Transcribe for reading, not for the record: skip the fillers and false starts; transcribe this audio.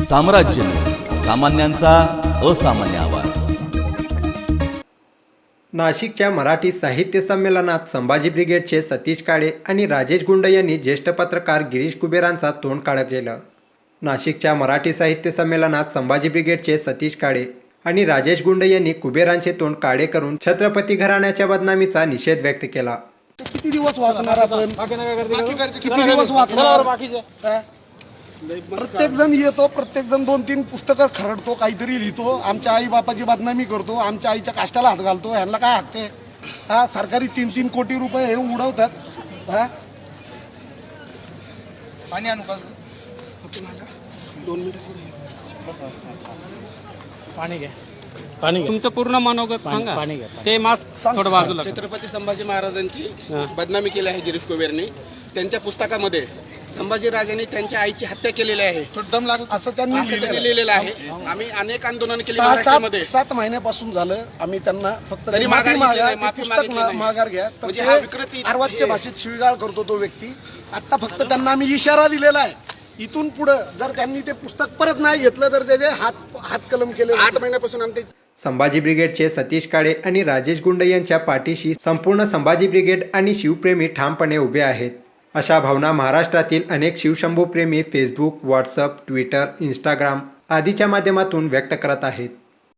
साम्राज्य सामान्यांचा असामान्य आवाज। नाशिकच्या मराठी साहित्य संमेलनात संभाजी ब्रिगेडचे सतीश काळे आणि राजेश गुंड यांनी ज्येष्ठ पत्रकार गिरीश कुबेरांचा तोंड काळं केलं। नाशिकच्या मराठी साहित्य संमेलनात संभाजी ब्रिगेडचे सतीश काळे आणि राजेश गुंड यांनी कुबेरांचे तोंड काळे करून छत्रपती घराण्याच्या बदनामीचा निषेध व्यक्त केला। किती दिवस वाचणार आपण? किती दिवस वाचणार? प्रत्येक जण येतो, प्रत्येक जण 2-3 पुस्तकं खरडतो, काहीतरी लिहितो, आमच्या आई बापाची बदनामी करतो, आमच्या आईच्या काष्टाला हात घालतो। ह्यांना काय हक्क आहे? हा, सरकारी 3-3 कोटी रुपये हे उडवतात। हा, पाणी आणू का? 2 मिनिट पाणी घ्या, पाणी घ्या। तुमचं पूर्ण मनोगत सांगा। पाणी घ्या। ते मास्क थोडं बाजूला। छत्रपती संभाजी महाराजांची बदनामी केली आहे गिरीश कुबेरने। त्यांच्या पुस्तकामध्ये संभाजीराजांनी त्यांच्या आईची हत्या केलेली आहे दम लागला असं त्यांनी लिहिलेलं आहे। आम्ही अनेक आंदोलन केले महाराष्ट्रामध्ये। 7 महिन्यापासून झालं आम्ही त्यांना फक्त तरी माफी माघार पुस्तक माघार घ्या, तर म्हणजे हा विकृती अर्वाच्य भाषेत शिवीगाळ करतो तो व्यक्ती। आता फक्त त्यांना आम्ही इशारा दिलेला आहे, इथून पुढे जर त्यांनी ते पुस्तक परत नाही घेतलं तर त्याचे हात कलम केले। 8 महिन्यापासून आमचे संभाजी ब्रिगेडचे सतीश काळे आणि राजेश गुंड यांच्या पाठीशी संपूर्ण संभाजी ब्रिगेड आणि शिवप्रेमी ठामपणे उभे आहेत, अशा भावना महाराष्ट्रातील अनेक शिवशंभूप्रेमी फेसबुक, व्हॉट्सअप, ट्विटर, इंस्टाग्राम आदीच्या माध्यमातून व्यक्त करत आहेत।